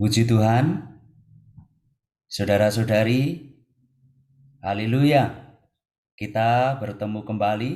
Puji Tuhan, saudara-saudari, haleluya. Kita bertemu kembali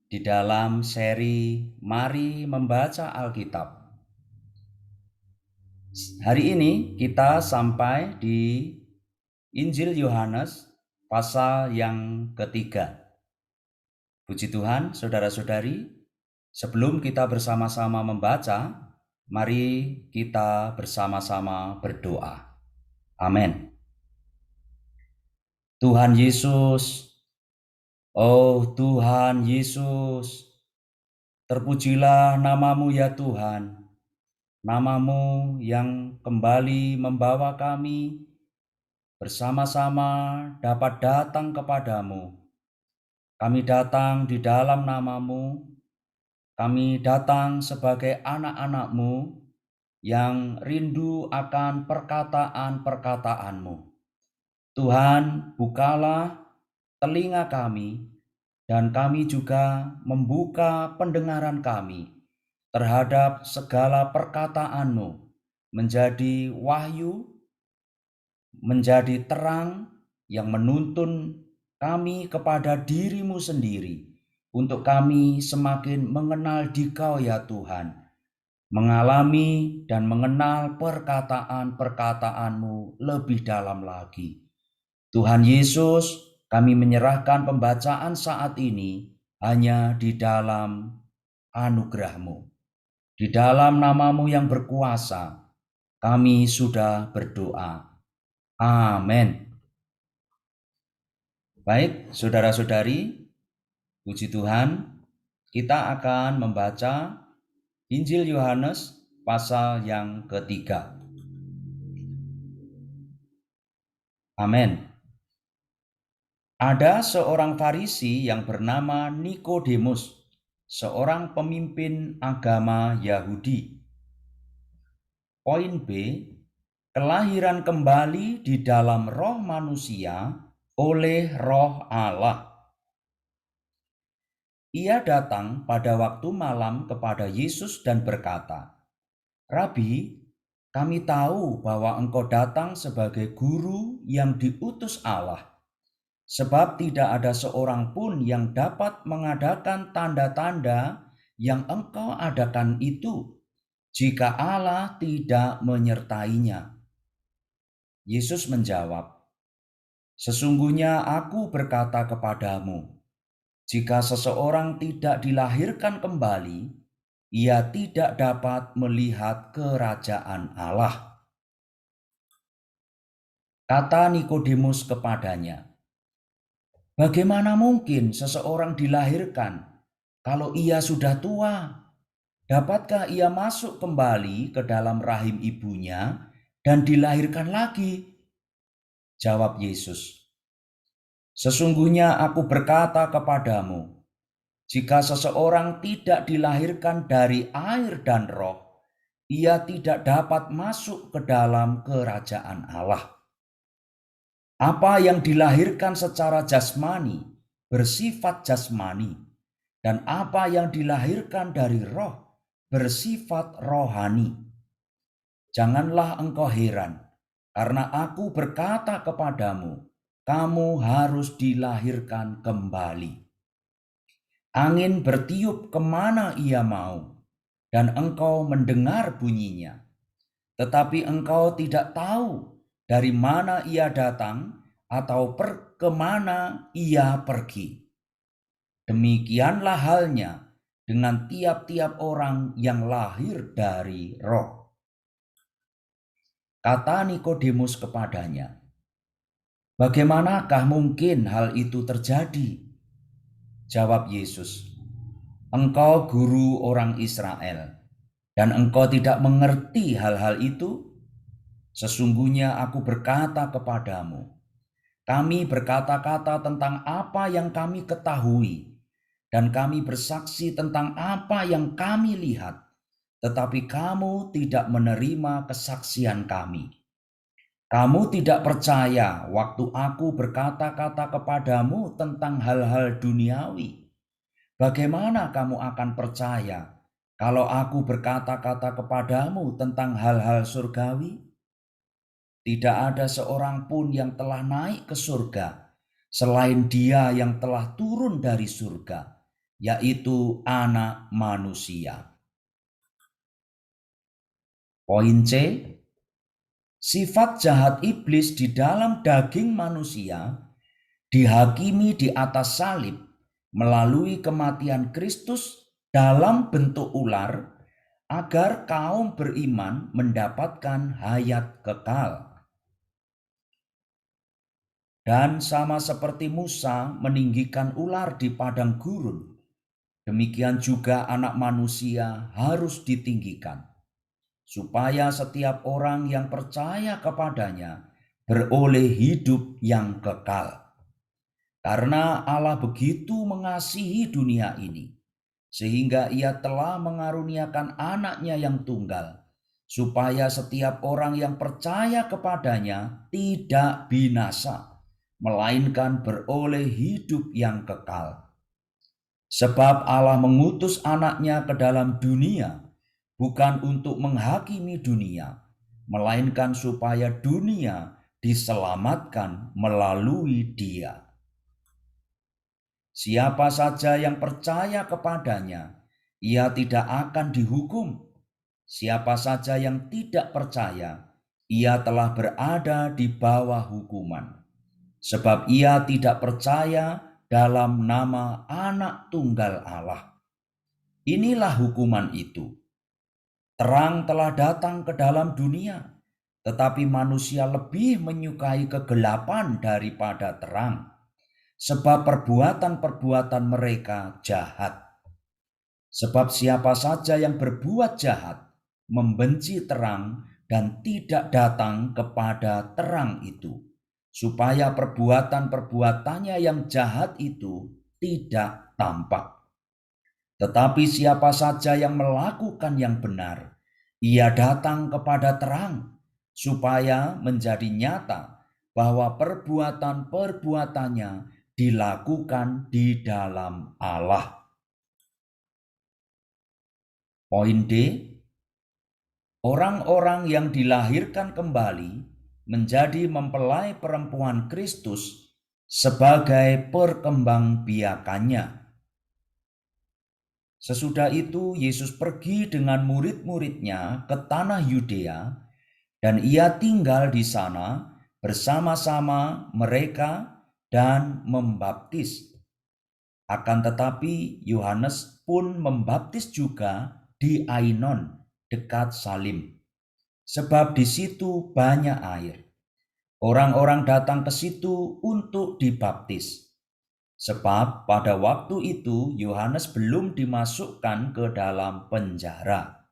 di dalam seri Mari Membaca Alkitab. Hari ini kita sampai di Injil Yohanes pasal yang ketiga. Puji Tuhan, saudara-saudari, sebelum kita bersama-sama membaca, mari kita bersama-sama berdoa. Amin. Tuhan Yesus, oh Tuhan Yesus, terpujilah namamu ya Tuhan, namamu yang kembali membawa kami bersama-sama dapat datang kepadamu. Kami datang di dalam namamu, kami datang sebagai anak-anakmu yang rindu akan perkataan-perkataanmu. Tuhan, bukalah telinga kami, dan kami juga membuka pendengaran kami terhadap segala perkataan-Mu, menjadi wahyu, menjadi terang yang menuntun kami kepada diri-Mu sendiri, untuk kami semakin mengenal Dikau ya Tuhan, mengalami dan mengenal perkataan-perkataan-Mu lebih dalam lagi. Tuhan Yesus, kami menyerahkan pembacaan saat ini hanya di dalam anugerah-Mu. Di dalam nama-Mu yang berkuasa, kami sudah berdoa. Amin. Baik, saudara-saudari, puji Tuhan, kita akan membaca Injil Yohanes pasal yang ketiga. Amin. Ada seorang Farisi yang bernama Nikodemus, seorang pemimpin agama Yahudi. Poin B, kelahiran kembali di dalam roh manusia oleh roh Allah. Ia datang pada waktu malam kepada Yesus dan berkata, "Rabi, kami tahu bahwa engkau datang sebagai guru yang diutus Allah. Sebab tidak ada seorang pun yang dapat mengadakan tanda-tanda yang engkau adakan itu, jika Allah tidak menyertainya." Yesus menjawab, "Sesungguhnya aku berkata kepadamu, jika seseorang tidak dilahirkan kembali, ia tidak dapat melihat kerajaan Allah." Kata Nikodemus kepadanya, "Bagaimana mungkin seseorang dilahirkan kalau ia sudah tua? Dapatkah ia masuk kembali ke dalam rahim ibunya dan dilahirkan lagi?" Jawab Yesus, "Sesungguhnya aku berkata kepadamu, jika seseorang tidak dilahirkan dari air dan roh, ia tidak dapat masuk ke dalam kerajaan Allah. Apa yang dilahirkan secara jasmani bersifat jasmani, dan apa yang dilahirkan dari roh bersifat rohani. Janganlah engkau heran, karena aku berkata kepadamu, kamu harus dilahirkan kembali. Angin bertiup kemana ia mau, dan engkau mendengar bunyinya, tetapi engkau tidak tahu dari mana ia datang atau kemana ia pergi. Demikianlah halnya dengan tiap-tiap orang yang lahir dari roh." Kata Nikodemus kepadanya, "Bagaimanakah mungkin hal itu terjadi?" Jawab Yesus, "Engkau guru orang Israel, dan engkau tidak mengerti hal-hal itu? Sesungguhnya aku berkata kepadamu, kami berkata-kata tentang apa yang kami ketahui, dan kami bersaksi tentang apa yang kami lihat, tetapi kamu tidak menerima kesaksian kami. Kamu tidak percaya waktu aku berkata-kata kepadamu tentang hal-hal duniawi. Bagaimana kamu akan percaya kalau aku berkata-kata kepadamu tentang hal-hal surgawi? Tidak ada seorang pun yang telah naik ke surga selain Dia yang telah turun dari surga, yaitu Anak Manusia. Poin C, sifat jahat iblis di dalam daging manusia dihakimi di atas salib melalui kematian Kristus dalam bentuk ular agar kaum beriman mendapatkan hayat kekal. Dan sama seperti Musa meninggikan ular di padang gurun, demikian juga Anak Manusia harus ditinggikan, supaya setiap orang yang percaya kepadanya beroleh hidup yang kekal. Karena Allah begitu mengasihi dunia ini, sehingga Ia telah mengaruniakan Anaknya yang tunggal, supaya setiap orang yang percaya kepadanya tidak binasa, melainkan beroleh hidup yang kekal. Sebab Allah mengutus Anaknya ke dalam dunia, bukan untuk menghakimi dunia, melainkan supaya dunia diselamatkan melalui Dia. Siapa saja yang percaya kepadanya, ia tidak akan dihukum. Siapa saja yang tidak percaya, ia telah berada di bawah hukuman. Sebab ia tidak percaya dalam nama Anak Tunggal Allah. Inilah hukuman itu. Terang telah datang ke dalam dunia, tetapi manusia lebih menyukai kegelapan daripada terang, sebab perbuatan-perbuatan mereka jahat. Sebab siapa saja yang berbuat jahat, membenci terang dan tidak datang kepada terang itu, supaya perbuatan-perbuatannya yang jahat itu tidak tampak. Tetapi siapa saja yang melakukan yang benar, ia datang kepada terang, supaya menjadi nyata bahwa perbuatan-perbuatannya dilakukan di dalam Allah. Poin D, orang-orang yang dilahirkan kembali menjadi mempelai perempuan Kristus sebagai perkembangbiakannya. Sesudah itu Yesus pergi dengan murid-muridnya ke tanah Yudea, dan Ia tinggal di sana bersama-sama mereka dan membaptis. Akan tetapi Yohanes pun membaptis juga di Ainon dekat Salim, sebab di situ banyak air. Orang-orang datang ke situ untuk dibaptis. Sebab pada waktu itu Yohanes belum dimasukkan ke dalam penjara.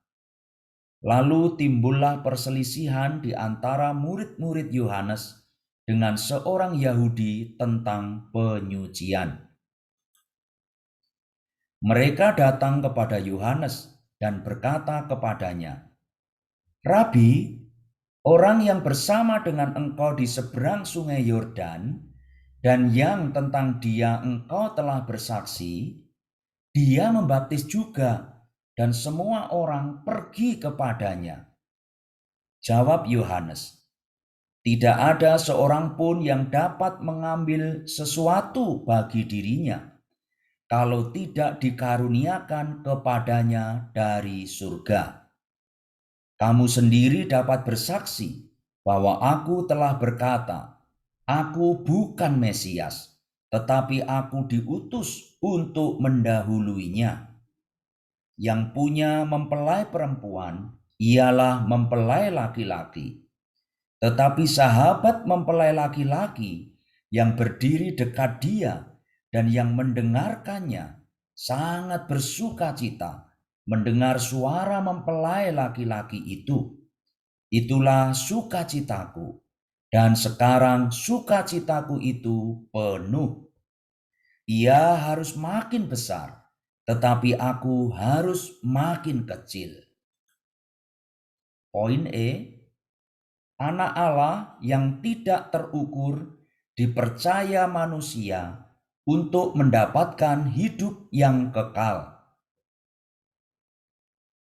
Lalu timbullah perselisihan di antara murid-murid Yohanes dengan seorang Yahudi tentang penyucian. Mereka datang kepada Yohanes dan berkata kepadanya, "Rabi, orang yang bersama dengan engkau di seberang sungai Yordan, dan yang tentang dia engkau telah bersaksi, dia membaptis juga, dan semua orang pergi kepadanya." Jawab Yohanes, "Tidak ada seorang pun yang dapat mengambil sesuatu bagi dirinya, kalau tidak dikaruniakan kepadanya dari surga. Kamu sendiri dapat bersaksi bahwa aku telah berkata, aku bukan Mesias, tetapi aku diutus untuk mendahuluinya. Yang punya mempelai perempuan ialah mempelai laki-laki. Tetapi sahabat mempelai laki-laki yang berdiri dekat dia dan yang mendengarkannya sangat bersuka cita mendengar suara mempelai laki-laki itu. Itulah sukacitaku, dan sekarang sukacitaku itu penuh. Ia harus makin besar, tetapi aku harus makin kecil. Poin E, Anak Allah yang tidak terukur dipercaya manusia untuk mendapatkan hidup yang kekal.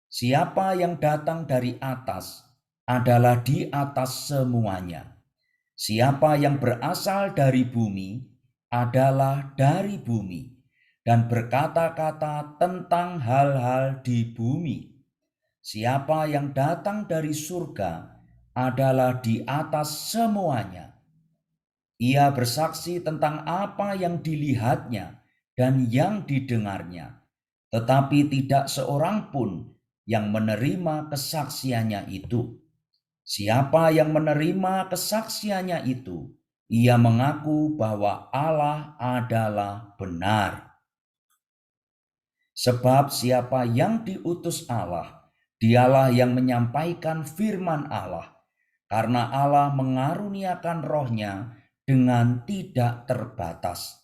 Siapa yang datang dari atas adalah di atas semuanya. Siapa yang berasal dari bumi adalah dari bumi dan berkata-kata tentang hal-hal di bumi. Siapa yang datang dari surga adalah di atas semuanya. Ia bersaksi tentang apa yang dilihatnya dan yang didengarnya, tetapi tidak seorang pun yang menerima kesaksiannya itu. Siapa yang menerima kesaksiannya itu, ia mengaku bahwa Allah adalah benar. Sebab siapa yang diutus Allah, dialah yang menyampaikan firman Allah, karena Allah mengaruniakan rohnya dengan tidak terbatas.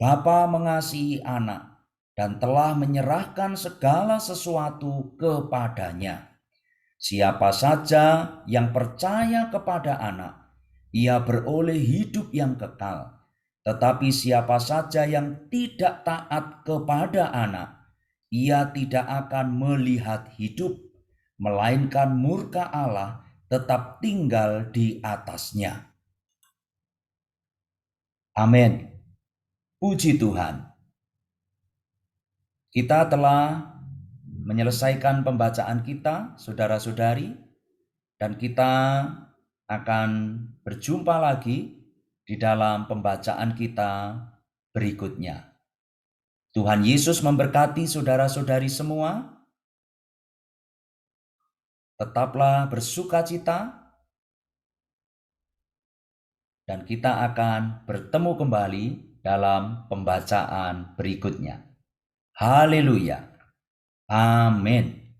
Bapa mengasihi anak dan telah menyerahkan segala sesuatu kepadanya. Siapa saja yang percaya kepada anak, ia beroleh hidup yang kekal. Tetapi siapa saja yang tidak taat kepada anak, ia tidak akan melihat hidup, melainkan murka Allah tetap tinggal di atasnya. Amin. Puji Tuhan. Kita telah menyelesaikan pembacaan kita, saudara-saudari, dan kita akan berjumpa lagi di dalam pembacaan kita berikutnya. Tuhan Yesus memberkati saudara-saudari semua. Tetaplah bersukacita dan kita akan bertemu kembali dalam pembacaan berikutnya. Haleluya. Amin.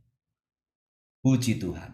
Puji Tuhan.